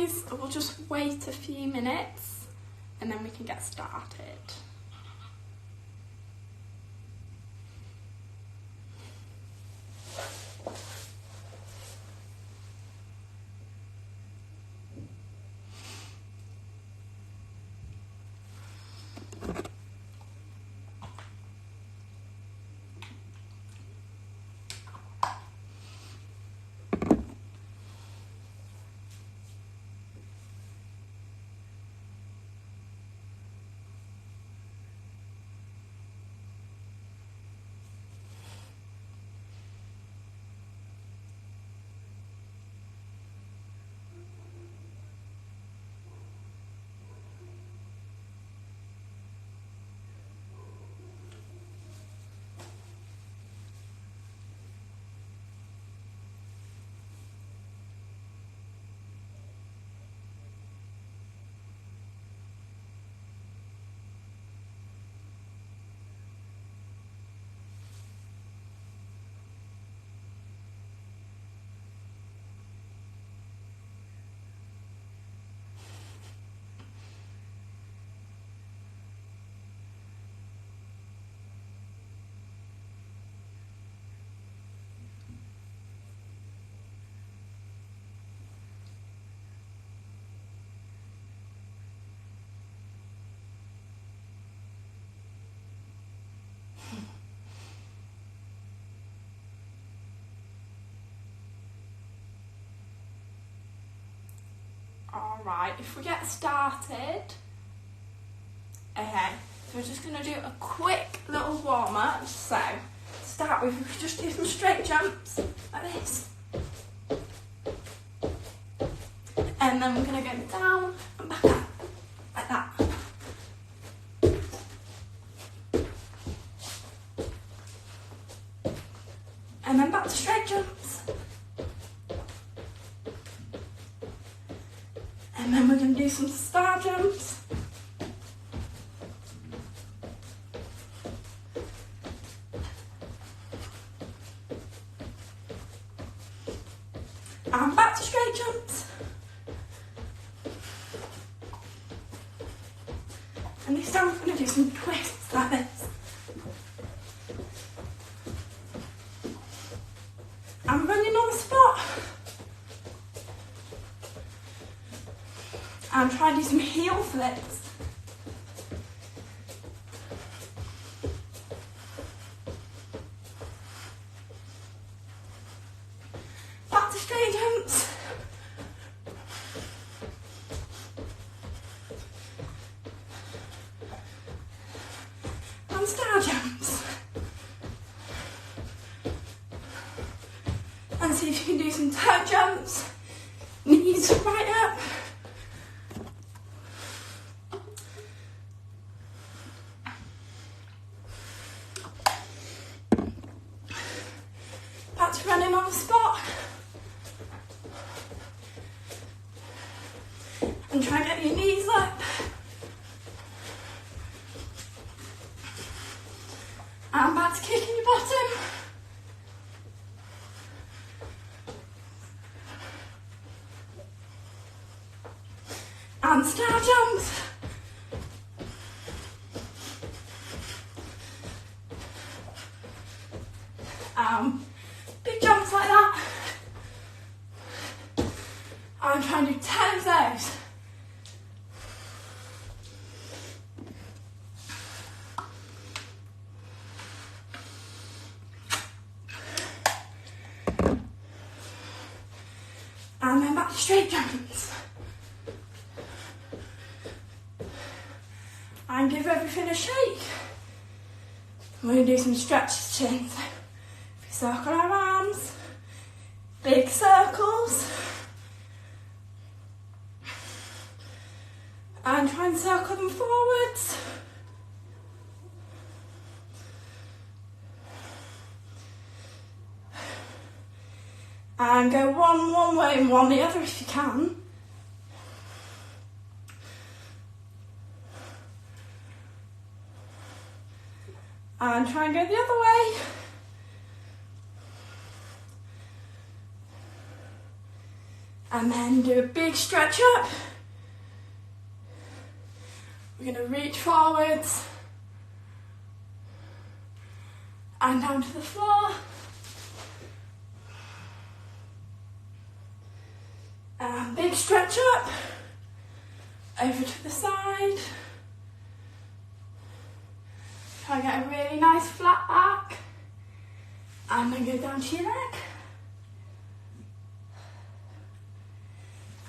otherwise we'll just wait a few minutes and then we can get started. Alright, if we get started, okay, so we're just going to do a quick little warm up. So, to start with, we could just do some straight jumps, like this. And then we're going to go down and back up, like that. And then back to straight jumps. And then we're going to do some star jumps. And back to straight jumps. And this time we're going to do some twists like this. I'm running on the spot. And try and do some heel flips. Back to straight jumps. And star jumps. And see if you can do some toe jumps. Knees right up. Back to running on the spot. And try and get your knees up. And back to kicking your bottom. And star jumps. Big jumps like that. I'm trying to do 10 of those. And then back to straight jumps. And give everything a shake. We're going to do some stretches, chins. If we circle our arms, big circles. And try and circle them forwards. And go one way and one the other if you can. And try and go the other way. And then do a big stretch up. We're going to reach forwards and down to the floor. And big stretch up, over to the side. Try and get a really nice flat back. And then go down to your leg.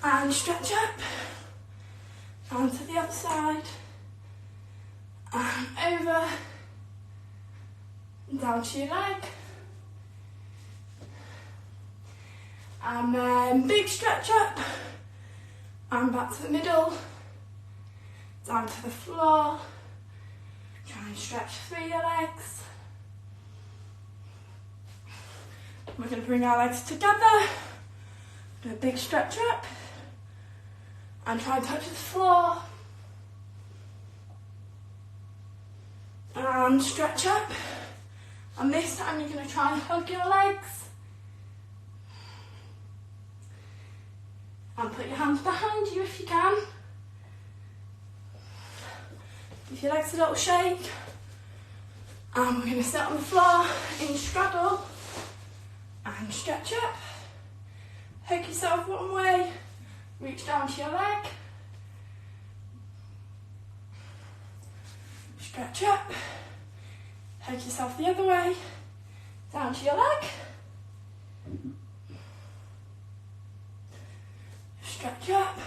And stretch up, and to the other side, and over, and down to your leg, and then big stretch up, and back to the middle, down to the floor. Try and stretch through your legs. We're going to bring our legs together, do a big stretch up, and try and touch the floor. And stretch up. And this time you're going to try and hug your legs. And put your hands behind you if you can. Give your legs a little shake. And we're going to sit on the floor in straddle. And stretch up. Hug yourself one way. Reach down to your leg. Stretch up. Hug yourself the other way. Down to your leg. Stretch up.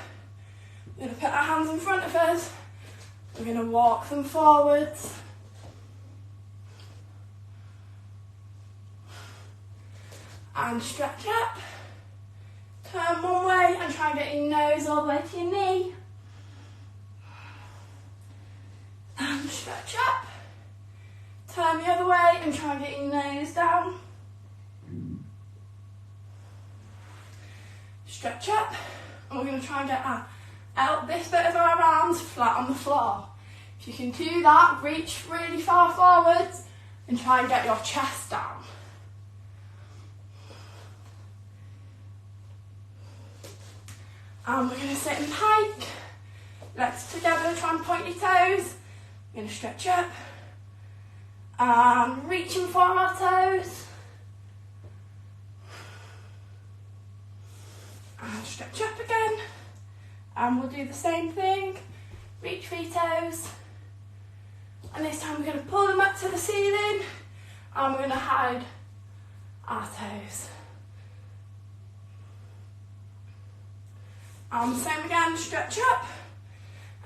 We're going to put our hands in front of us. We're going to walk them forwards. And stretch up. Turn one way and try and get your nose all the way to your knee. And stretch up. Turn the other way and try and get your nose down. Stretch up. And we're going to try and get out this bit of our arms flat on the floor. If you can do that, reach really far forwards and try and get your chest down. And we're going to sit in pike, legs together, try and point your toes. We're going to stretch up and reaching for our toes. And stretch up again. And we'll do the same thing, reach for your toes. And this time we're going to pull them up to the ceiling and we're going to hide our toes. And same again, stretch up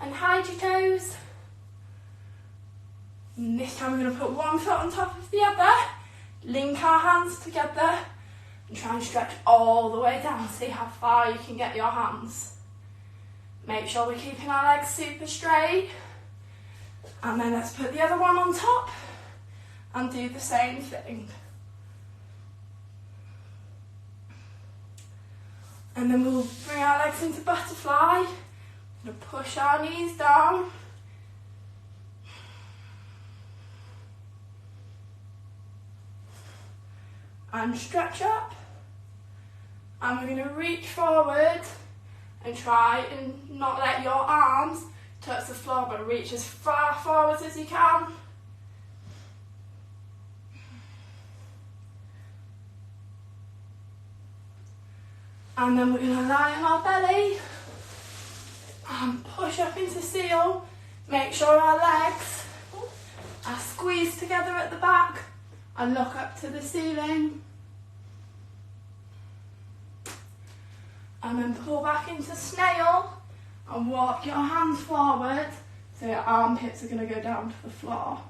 and hide your toes. And this time we're going to put one foot on top of the other, link our hands together and try and stretch all the way down. See how far you can get your hands. Make sure we're keeping our legs super straight. And then let's put the other one on top and do the same thing. And then we'll bring our legs into butterfly. We'll push our knees down. And stretch up. And we're going to reach forward and try and not let your arms touch the floor, but reach as far forward as you can. And then we're going to lie on our belly and push up into seal. Make sure our legs are squeezed together at the back and look up to the ceiling. And then pull back into snail and walk your hands forward so your armpits are going to go down to the floor.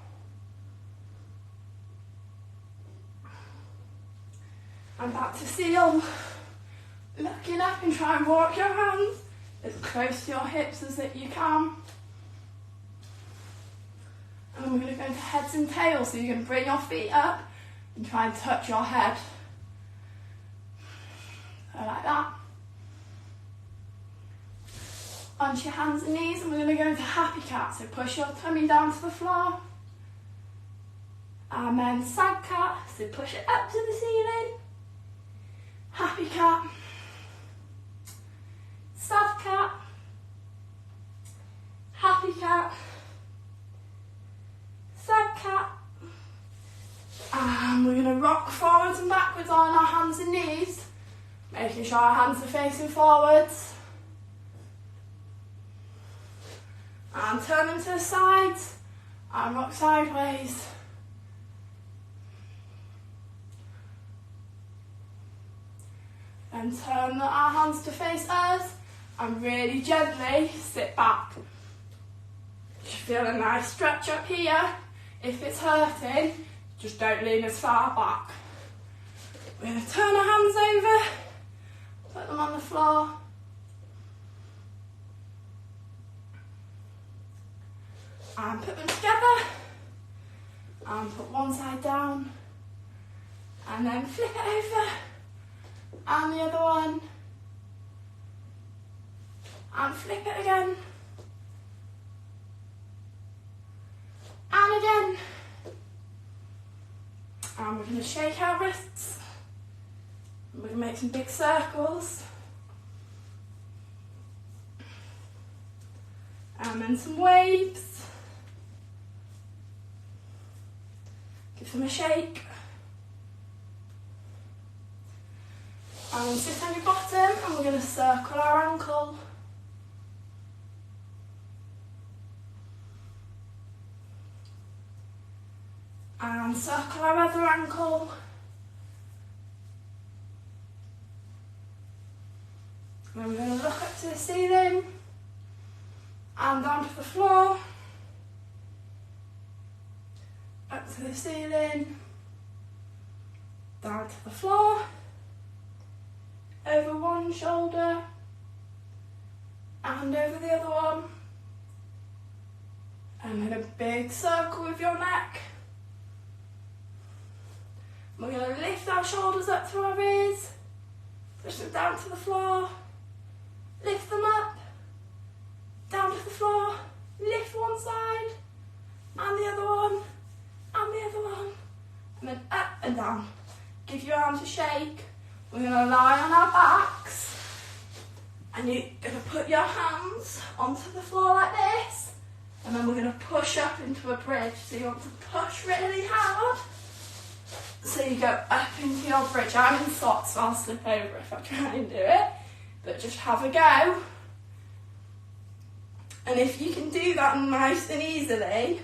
And back to seal. Looking up and try and walk your hands as close to your hips as that you can. And then we're going to go into heads and tails. So you're going to bring your feet up and try and touch your head. So like that. Onto your hands and knees, and we're going to go into happy cat. So push your tummy down to the floor. And then sad cat. So push it up to the ceiling. Happy cat. sad cat, happy cat, sad cat. And we're going to rock forwards and backwards on our hands and knees, making sure our hands are facing forwards. And turn them to the sides and rock sideways. Then turn our hands to face us and really gently sit back. You should feel a nice stretch up here. If it's hurting, just don't lean as far back. We're going to turn our hands over, put them on the floor. And put them together. And put one side down. And then flip it over. And the other one. And flip it again. And again. And we're going to shake our wrists. And we're going to make some big circles. And then some waves. Give them a shake. And sit on your bottom and we're going to circle our ankle. And circle our other ankle. And then we're going to look up to the ceiling and down to the floor. Up to the ceiling, down to the floor, over one shoulder and over the other one, and then a big circle with your neck. We're going to lift our shoulders up to our ears, push them down to the floor, lift them up, down to the floor, lift one side and the other one. And the other one, and then up and down. Give your arms a shake. We're going to lie on our backs, and you're going to put your hands onto the floor like this, and then we're going to push up into a bridge. So you want to push really hard, so you go up into your bridge. I'm in socks, so I'll slip over if I try and do it, but just have a go. And if you can do that nice and easily,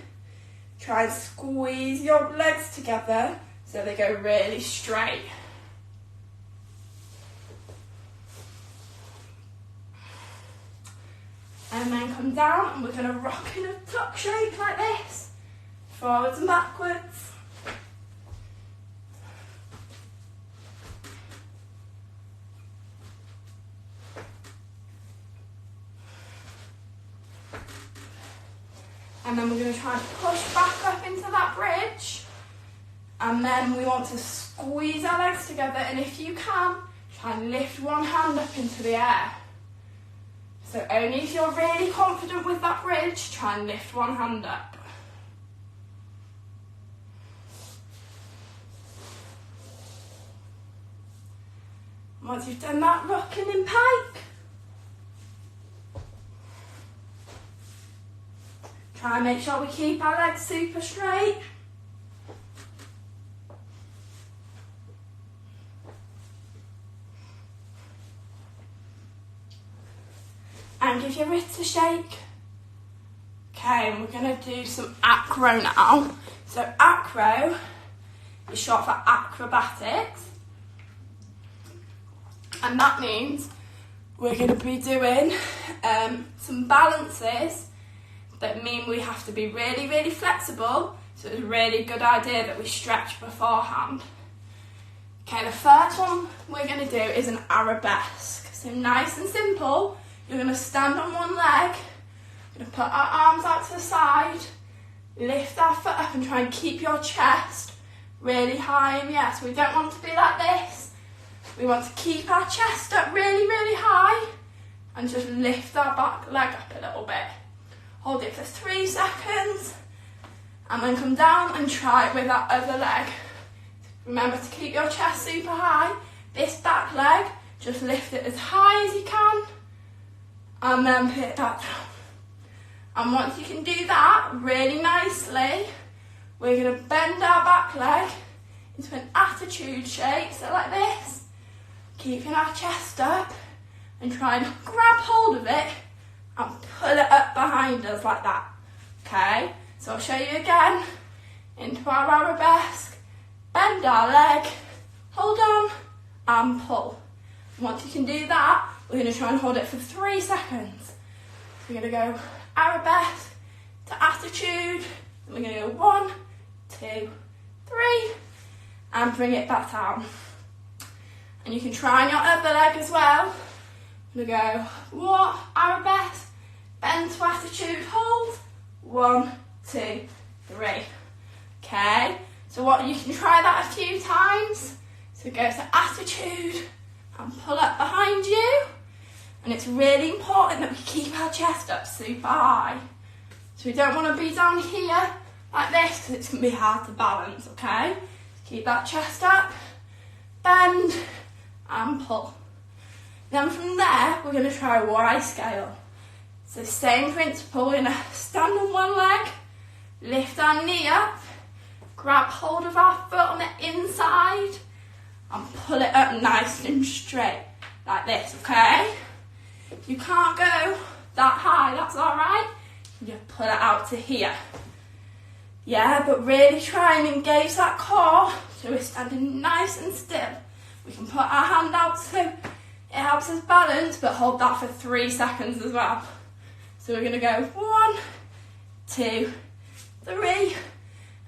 try and squeeze your legs together so they go really straight. And then come down and we're going to rock in a tuck shape like this. Forwards and backwards. And then we're going to try and push back up into that bridge. And then we want to squeeze our legs together. And if you can, try and lift one hand up into the air. So only if you're really confident with that bridge, try and lift one hand up. Once you've done that, rocking in pike. Try and make sure we keep our legs super straight. And give your wrists a shake. Okay, and we're going to do some acro now. So acro is short for acrobatics. And that means we're going to be doing some balances that mean we have to be really, really flexible. So it's a really good idea that we stretch beforehand. Okay, the first one we're going to do is an arabesque. So nice and simple. You're going to stand on one leg, we're going to put our arms out to the side, lift our foot up and try and keep your chest really high in the air. So we don't want to be like this. We want to keep our chest up really, really high and just lift our back leg up a little bit. Hold it for 3 seconds and then come down and try it with that other leg. Remember to keep your chest super high. This back leg, just lift it as high as you can. and then put it back down. And once you can do that really nicely, we're going to bend our back leg into an attitude shape, so like this, keeping our chest up, and try and grab hold of it and pull it up behind us like that. Okay, so I'll show you again. Into our arabesque, bend our leg, hold on and pull. Once you can do that, we're going to try and hold it for 3 seconds. So we're going to go arabesque to attitude, and we're going to go 1, 2, 3, and bring it back down. And you can try on your other leg as well. We're going to go 1, arabesque, bend to attitude, hold, 1, 2, 3. Okay, so what, you can try that a few times. So go to attitude and pull up behind you. And it's really important that we keep our chest up super high. So we don't want to be down here like this because it's going to be hard to balance, okay? Keep that chest up, bend and pull. Then from there, we're going to try a Y scale. So same principle, we're going to stand on one leg, lift our knee up, grab hold of our foot on the inside and pull it up nice and straight, like this, okay? If you can't go that high, that's alright. You just pull it out to here. Yeah, but really try and engage that core so we're standing nice and still. We can put our hand out so it helps us balance, but hold that for 3 seconds as well. So we're going to go 1, 2, 3,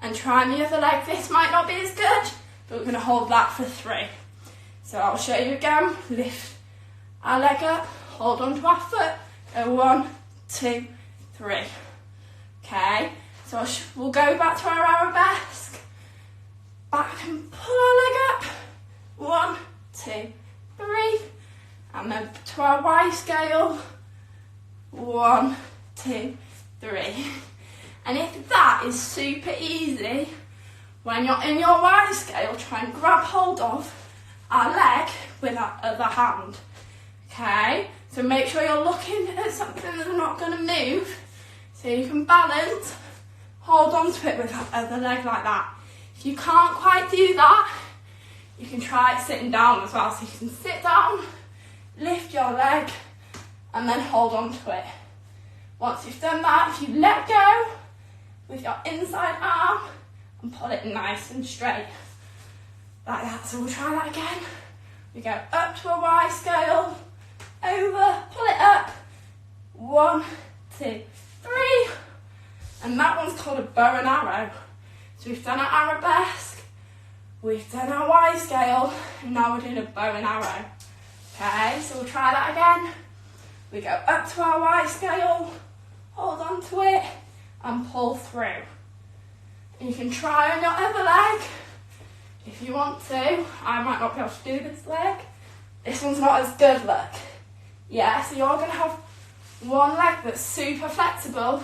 and try on the other leg. This might not be as good, but we're going to hold that for 3. So I'll show you again. Lift our leg up, hold on to our foot, go 1, 2, 3. Okay, so we'll go back to our arabesque, back and pull our leg up, 1, 2, 3, and then to our Y scale, 1, 2, 3. And if that is super easy, when you're in your Y scale, try and grab hold of our leg with our other hand. Okay, so make sure you're looking at something that's not going to move, so you can balance, hold on to it with that other leg like that. If you can't quite do that, you can try it sitting down as well. So you can sit down, lift your leg, and then hold on to it. Once you've done that, if you let go with your inside arm and pull it nice and straight, like that. So we'll try that again. We go up to a Y scale, over, pull it up, 1, 2, 3, and that one's called a bow and arrow. So we've done our arabesque, we've done our Y scale, and now we're doing a bow and arrow. Okay, so we'll try that again. We go up to our Y scale, hold on to it, and pull through. And you can try on your other leg if you want to. I might not be able to do this leg. This one's not as good, look. Yeah, so you're going to have one leg that's super flexible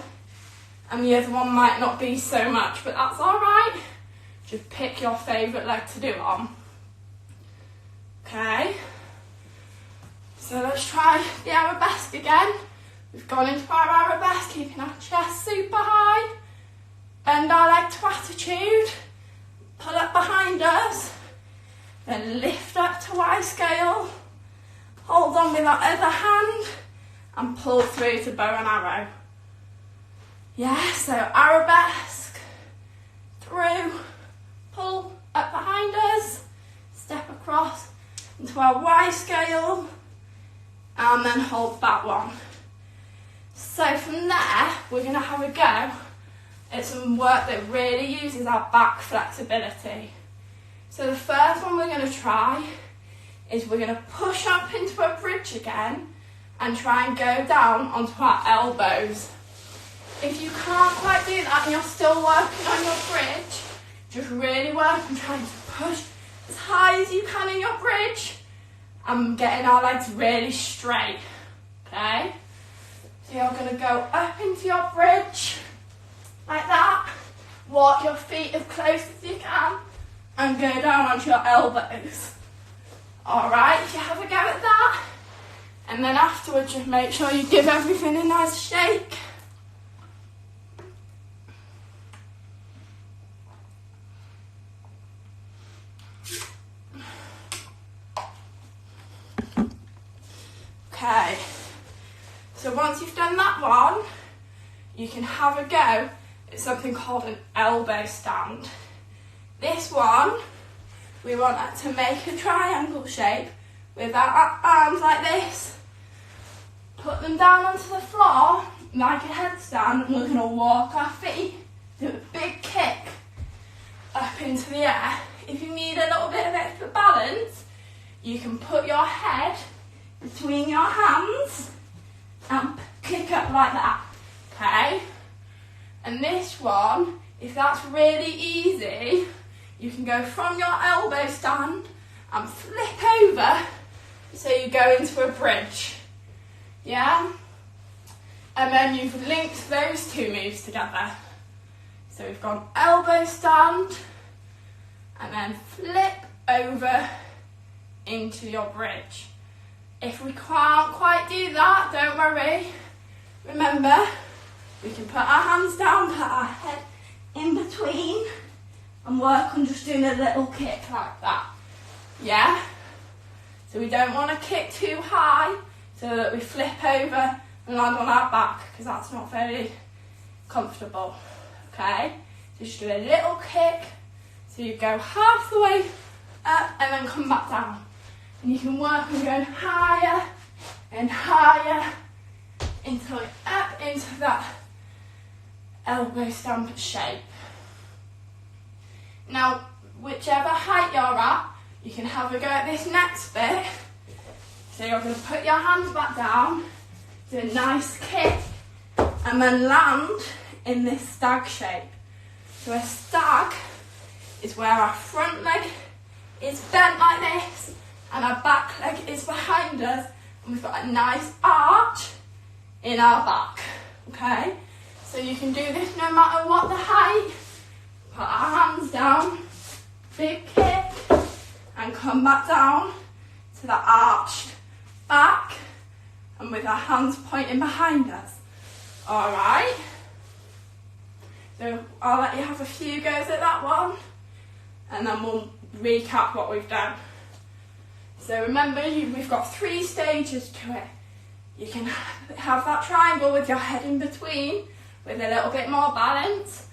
and the other one might not be so much, but that's alright. Just pick your favourite leg to do it on. Okay, so let's try the arabesque again. We've gone into our arabesque, keeping our chest super high. Bend our leg to attitude, pull up behind us, then lift up to Y scale, hold on with our other hand, and pull through to bow and arrow. Yeah, so arabesque, through, pull up behind us, step across into our Y scale, and then hold that one. So from there, we're going to have a go at some work that really uses our back flexibility. So the first one we're going to try is we're going to push up into a bridge again and try and go down onto our elbows. If you can't quite do that and you're still working on your bridge, just really work on trying to push as high as you can in your bridge and getting our legs really straight, okay? So you're going to go up into your bridge, like that, walk your feet as close as you can, and go down onto your elbows. Alright, if you have a go at that, And then afterwards, just make sure you give everything a nice shake. Okay, so once you've done that one, you can have a go at something called an elbow stand. This one, we want it to make a triangle shape with our arms like this. Put them down onto the floor like a headstand, and we're going to walk our feet, do a big kick up into the air. If you need a little bit of extra balance, you can put your head between your hands and kick up like that, okay? And this one, if that's really easy, you can go from your elbow stand and flip over so you go into a bridge, yeah? And then you've linked those two moves together. So we've gone elbow stand and then flip over into your bridge. If we can't quite do that, don't worry. Remember, we can put our hands down, put our head in between, and work on just doing a little kick like that. Yeah? So we don't want to kick too high so that we flip over and land on our back, because that's not very comfortable. Okay? So just do a little kick. So you go half the way up and then come back down. And you can work on going higher and higher until you're up into that elbow stamp shape. Now, whichever height you're at, you can have a go at this next bit. So you're going to put your hands back down, do a nice kick, and then land in this stag shape. So a stag is where our front leg is bent like this, and our back leg is behind us, and we've got a nice arch in our back, okay? So you can do this no matter what the height. Put our hands down, big kick, and come back down to the arched back, and with our hands pointing behind us. Alright? So I'll let you have a few goes at that one, and then we'll recap what we've done. So remember, we've got 3 stages to it. You can have that triangle with your head in between with a little bit more balance.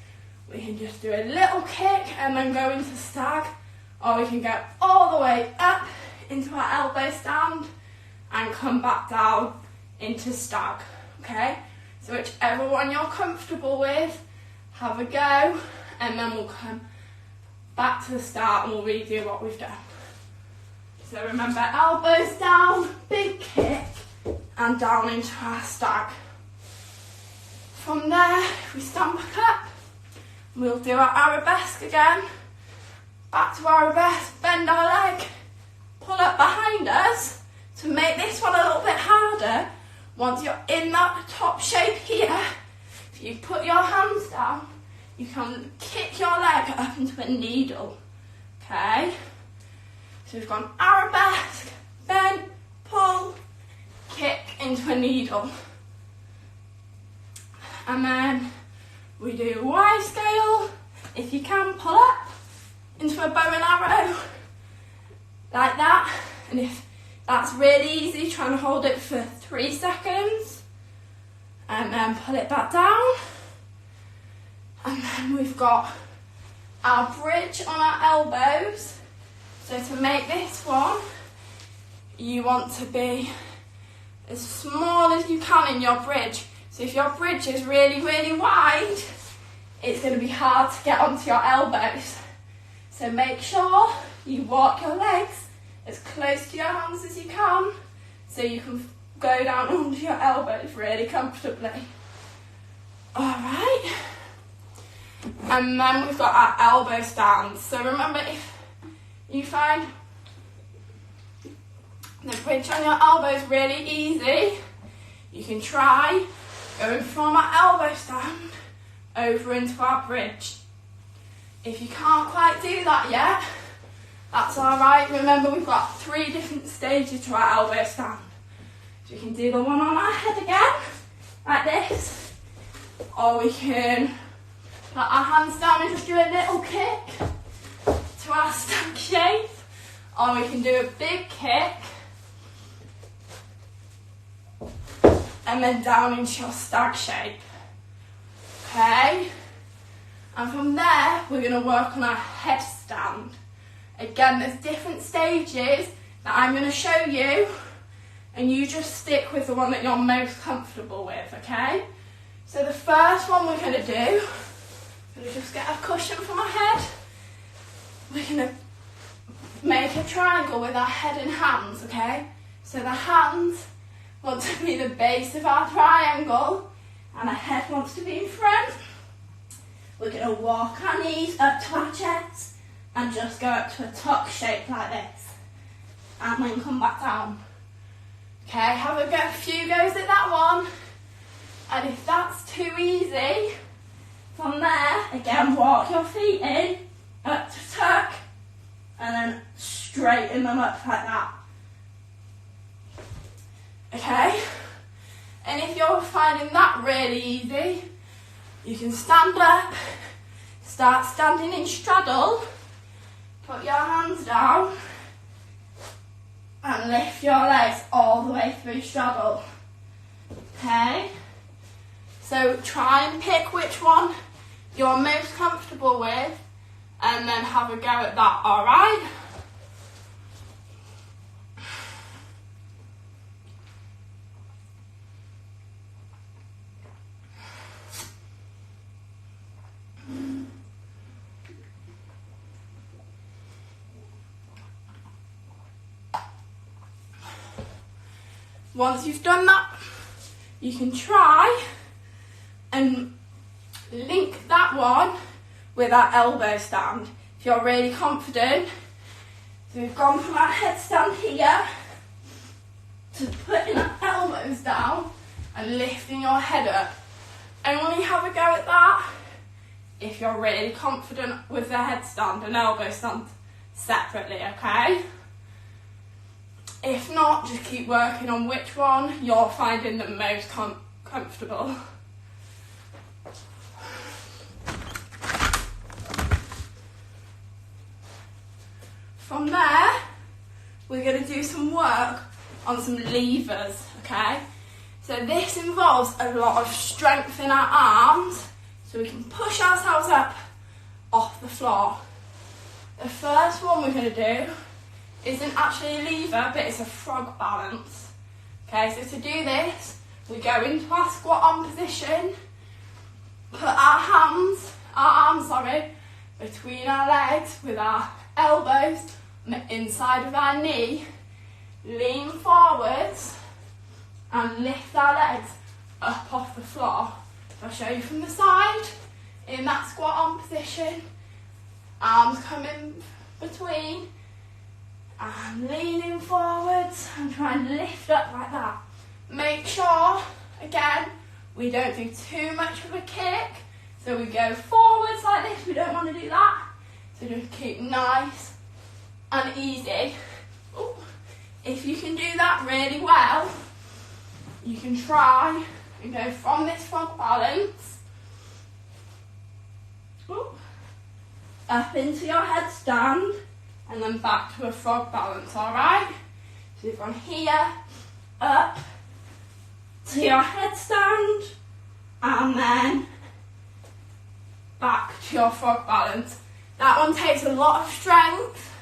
We can just do a little kick and then go into stag, or we can go all the way up into our elbow stand and come back down into stag, okay? So whichever one you're comfortable with, have a go, and then we'll come back to the start and we'll redo what we've done. So remember, elbows down, big kick, and down into our stag. From there, if we stand back up, we'll do our arabesque again. Back to arabesque, bend our leg, pull up behind us to make this one a little bit harder. Once you're in that top shape here, if you put your hands down, you can kick your leg up into a needle, okay? So we've gone arabesque, bend, pull, kick into a needle. And then we do Y scale. If you can, pull up into a bow and arrow, like that. And if that's really easy, try and hold it for 3 seconds. And then pull it back down. And then we've got our bridge on our elbows. So to make this one, you want to be as small as you can in your bridge. So if your bridge is really, really wide, it's going to be hard to get onto your elbows. So make sure you walk your legs as close to your hands as you can, so you can go down onto your elbows really comfortably. Alright. And then we've got our elbow stands. So remember, if you find the bridge on your elbows really easy, you can try going from our elbow stand over into our bridge. If you can't quite do that yet, that's alright. Remember, we've got 3 different stages to our elbow stand. So we can do the one on our head again, like this. Or we can put our hands down and just do a little kick to our stag shape. Or we can do a big kick and then down into your stag shape. Okay? And from there, we're going to work on our headstand. Again, there's different stages that I'm going to show you, and you just stick with the one that you're most comfortable with, okay? So the first one we're going to do, I'm going to just get a cushion for my head. We're going to make a triangle with our head and hands, okay? So the hands want to be the base of our triangle, and our head wants to be in front. We're going to walk our knees up to our chest and just go up to a tuck shape like this. And then come back down. Okay, have a few goes at that one. And if that's too easy, from there, again, walk your feet in, up to tuck, and then straighten them up like that. Okay? And if you're finding that really easy, you can stand up, start standing in straddle, put your hands down, and lift your legs all the way through straddle. Okay? So try and pick which one you're most comfortable with, and then have a go at that, alright? Once you've done that, you can try and link that one with our elbow stand. If you're really confident. So we've gone from our headstand here to putting our elbows down and lifting your head up. Only have a go at that if you're really confident with the headstand and elbow stand separately, okay? If not, just keep working on which one you're finding the most comfortable. From there, we're going to do some work on some levers, okay? So this involves a lot of strength in our arms, so we can push ourselves up off the floor. The first one we're going to do isn't actually a lever, but it's a frog balance. Okay, so to do this, we go into our squat on position, put our arms, between our legs with our elbows on the inside of our knee, lean forwards and lift our legs up off the floor. I'll show you from the side, in that squat on position, arms come in between, and leaning forwards and try and lift up like that. Make sure, again, we don't do too much of a kick. So we go forwards like this, we don't want to do that. So just keep nice and easy. Ooh. If you can do that really well, you can try and go from this frog balance up into your headstand, and then back to a frog balance, alright? So you've gone here, up to your headstand, and then back to your frog balance. That one takes a lot of strength,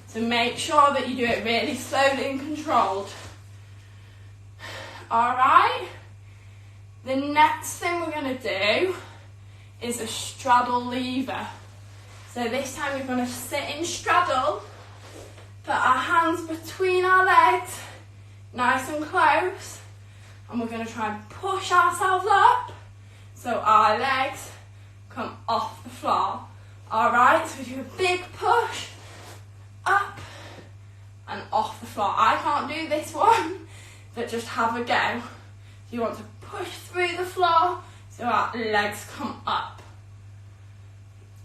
so make sure that you do it really slowly and controlled. Alright? The next thing we're going to do is a straddle lever. So this time we're going to sit in straddle, put our hands between our legs, nice and close, and we're going to try and push ourselves up so our legs come off the floor. Alright, so we do a big push, up and off the floor. I can't do this one, but just have a go. You want to push through the floor so our legs come up.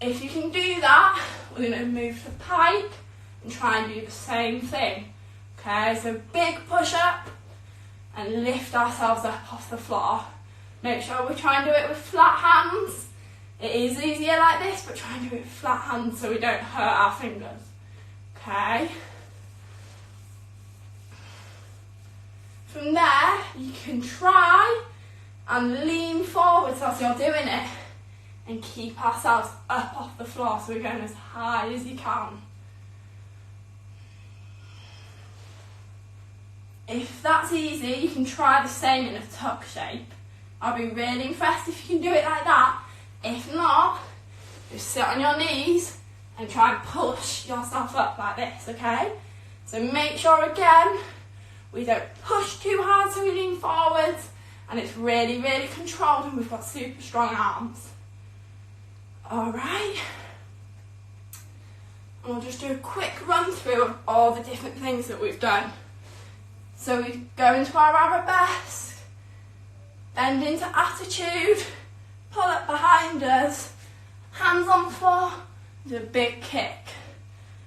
If you can do that, we're going to move to pipe and try and do the same thing. Okay, so big push up, and lift ourselves up off the floor. Make sure we try and do it with flat hands. It is easier like this, but try and do it with flat hands so we don't hurt our fingers. Okay? From there, you can try and lean forwards as you're doing it and keep ourselves up off the floor so we're going as high as you can. If that's easy, you can try the same in a tuck shape. I'll be really impressed if you can do it like that. If not, just sit on your knees and try and push yourself up like this, okay? So make sure again, we don't push too hard so we lean forwards, and it's really, really controlled, and we've got super strong arms. Alright. And we'll just do a quick run through of all the different things that we've done. So we go into our arabesque, bend into attitude, pull up behind us, hands on the floor, do a big kick.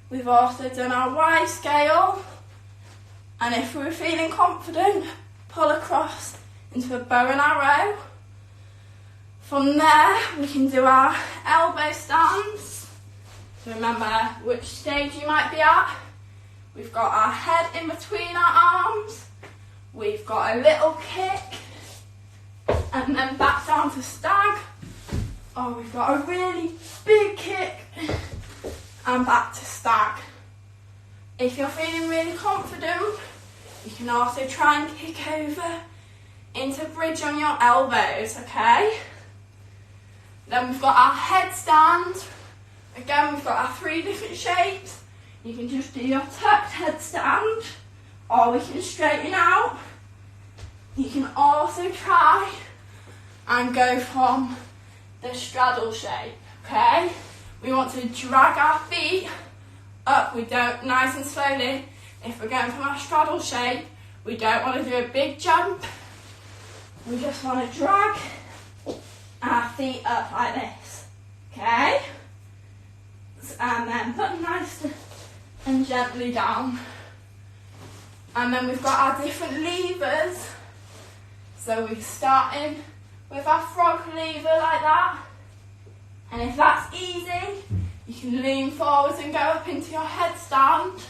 We've also done our Y scale, and if we're feeling confident, pull across into a bow and arrow. From there, we can do our elbow stance. So remember which stage you might be at. We've got our head in between our arms. We've got a little kick, and then back down to stag. Or we've got a really big kick, and back to stag. If you're feeling really confident, you can also try and kick over into bridge on your elbows, okay? Then we've got our headstand. Again, we've got our 3 different shapes. You can just do your tucked headstand, or we can straighten out. You can also try and go from the straddle shape, okay? We want to drag our feet up, we don't, nice and slowly. If we're going from our straddle shape, we don't want to do a big jump. We just want to drag our feet up like this, okay? And then put nice and gently down. And then we've got our different levers. So we're starting with our frog lever like that. And if that's easy, you can lean forwards and go up into your headstand.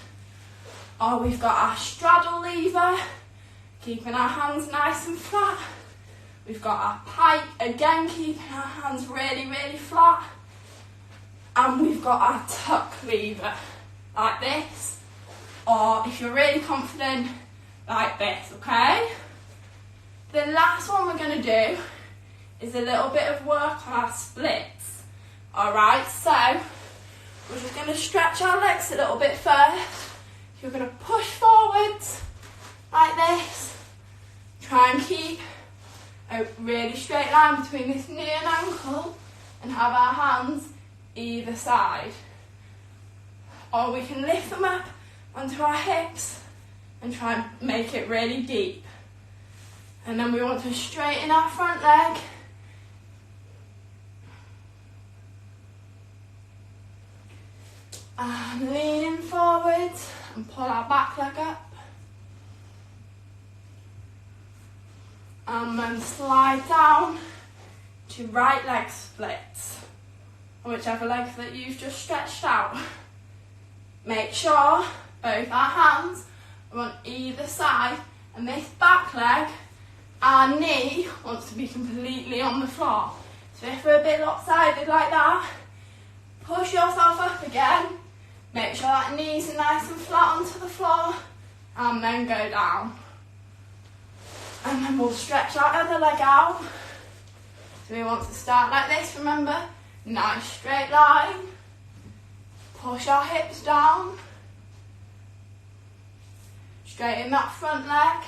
Or we've got our straddle lever, keeping our hands nice and flat. We've got our pike, again keeping our hands really, really flat. And we've got our tuck lever, like this. Or if you're really confident, like this, okay? The last one we're going to do is a little bit of work on our splits. Alright, so we're just going to stretch our legs a little bit first. You're going to push forwards like this. Try and keep a really straight line between this knee and ankle, and have our hands either side. Or we can lift them up onto our hips and try and make it really deep. And then we want to straighten our front leg. And leaning forwards and pull our back leg up. And then slide down to right leg splits, whichever leg that you've just stretched out. Make sure both our hands are on either side, and this back leg, our knee wants to be completely on the floor. So if we're a bit lopsided like that, push yourself up again, make sure that knees are nice and flat onto the floor, and then go down. And then we'll stretch our other leg out. So we want to start like this, remember? Nice straight line. Push our hips down. Straighten that front leg.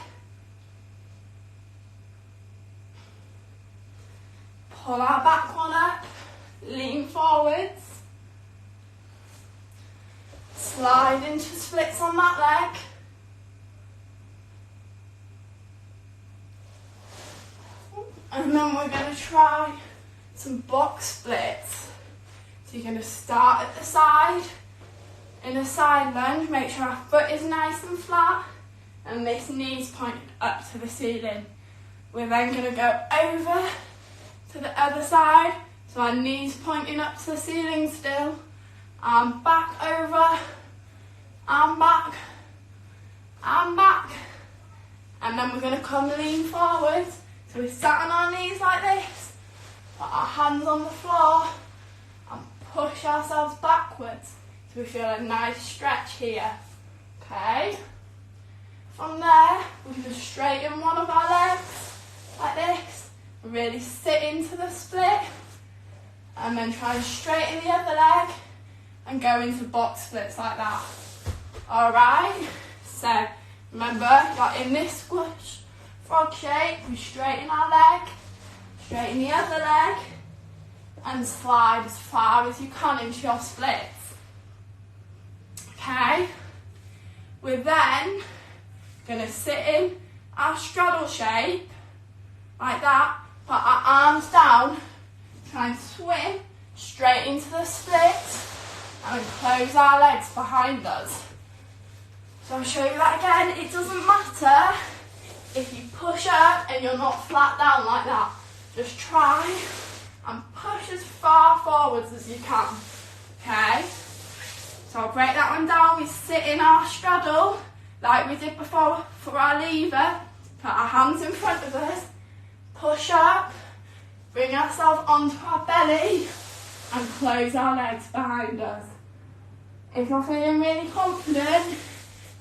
Pull our back one up. Lean forwards. Slide into splits on that leg. And then we're going to try some box splits. So you're going to start at the side, in a side lunge, make sure our foot is nice and flat, and this knee's pointed up to the ceiling. We're then going to go over to the other side, so our knees pointing up to the ceiling still, arm back over, arm back, arm back, and then we're going to come lean forward. So we sat on our knees like this, put our hands on the floor and push ourselves backwards. So we feel a nice stretch here. Okay. From there, we're going to straighten one of our legs like this. Really sit into the split. And then try and straighten the other leg and go into box splits like that. Alright. So remember, you're in this squish frog shape. We straighten our leg, straighten the other leg, and slide as far as you can into your splits. Okay? We're then going to sit in our straddle shape, like that, put our arms down, try and swim straight into the split, and close our legs behind us. So I'll show you that again. It doesn't matter if you push up and you're not flat down like that. Just try and push as far forwards as you can. Okay? So I'll break that one down. We sit in our straddle like we did before for our lever. Put our hands in front of us. Push up. Bring ourselves onto our belly and close our legs behind us. If you're feeling really confident,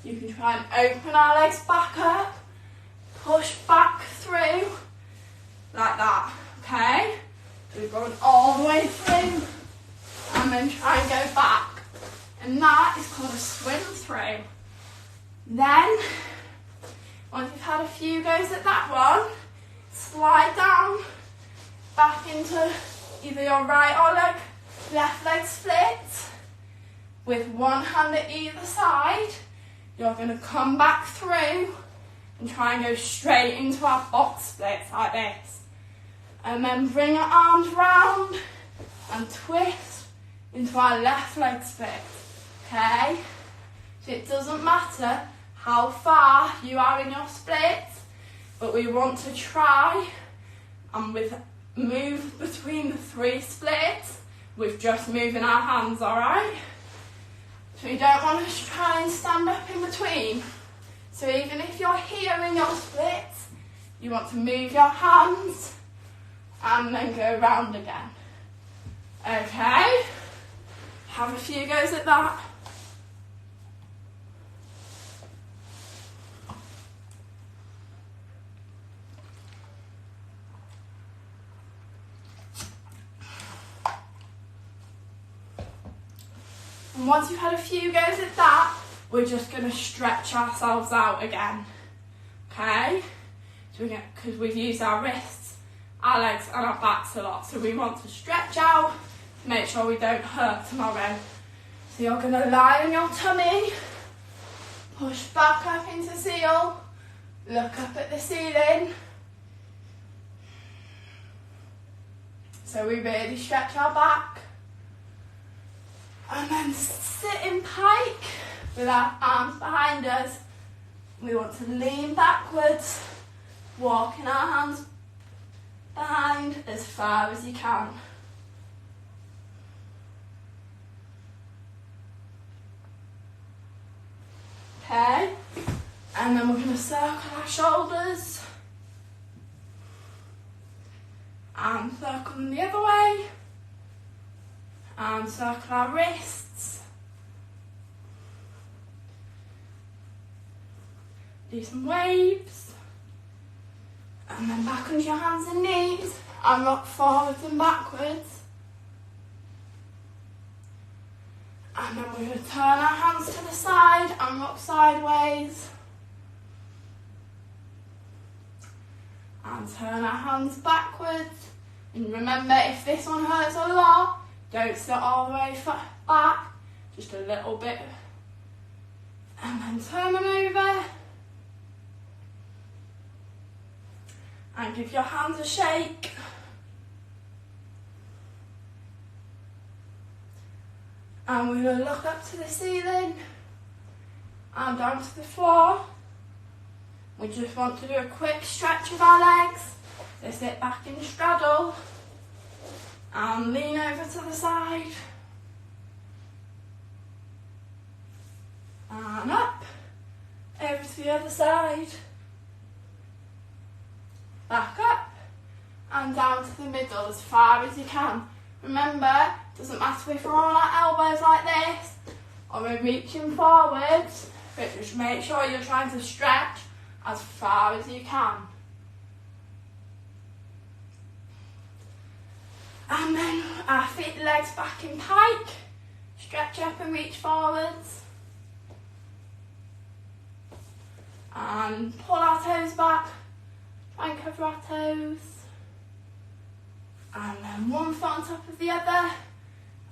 you can try and open our legs back up, push back through, like that, okay? So we're going all the way through, and then try and go back. And that is called a swim through. Then, once you've had a few goes at that one, slide down, back into either your right or left leg split. With one hand at either side, you're going to come back through and try and go straight into our box splits like this. And then bring our arms round and twist into our left leg split. Okay? So it doesn't matter how far you are in your splits, but we want to try and move between the 3 splits with just moving our hands, alright? So you don't want to try and stand up in between. So even if you're here in your splits, you want to move your hands and then go round again. Okay? Have a few goes at that. And once you've had a few goes at that, we're just going to stretch ourselves out again. Okay? So because we've used our wrists, our legs and our backs a lot. So we want to stretch out to make sure we don't hurt tomorrow. So you're going to lie on your tummy, push back up into seal, look up at the ceiling. So we really stretch our back. And then sit in pike with our arms behind us. We want to lean backwards, walking our hands behind as far as you can. Okay, and then we're going to circle our shoulders and circle them the other way. And circle our wrists. Do some waves. And then back onto your hands and knees. And rock forwards and backwards. And then we're going to turn our hands to the side and rock sideways. And turn our hands backwards. And remember, if this one hurts a lot, don't sit all the way back, just a little bit. And then turn them over. And give your hands a shake. And we're going to look up to the ceiling and down to the floor. We just want to do a quick stretch of our legs. So sit back in straddle and lean over to the side. And up, over to the other side. Back up and down to the middle as far as you can. Remember, it doesn't matter if we're on our elbows like this or we're reaching forwards, but just make sure you're trying to stretch as far as you can. And then our feet, legs back in pike, stretch up and reach forwards. And pull our toes back, try and cover our toes. And then one foot on top of the other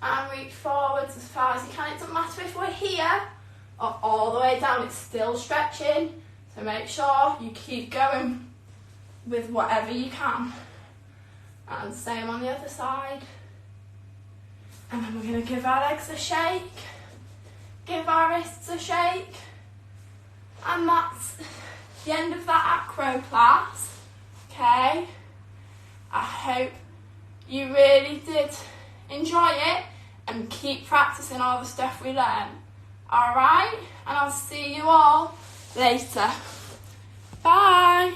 and reach forwards as far as you can. It doesn't matter if we're here or all the way down, it's still stretching. So make sure you keep going with whatever you can. And same on the other side. And then we're going to give our legs a shake, give our wrists a shake. And that's the end of that acro class. Okay, I hope you really did enjoy it and keep practicing all the stuff we learned. Alright, and I'll see you all later. Bye.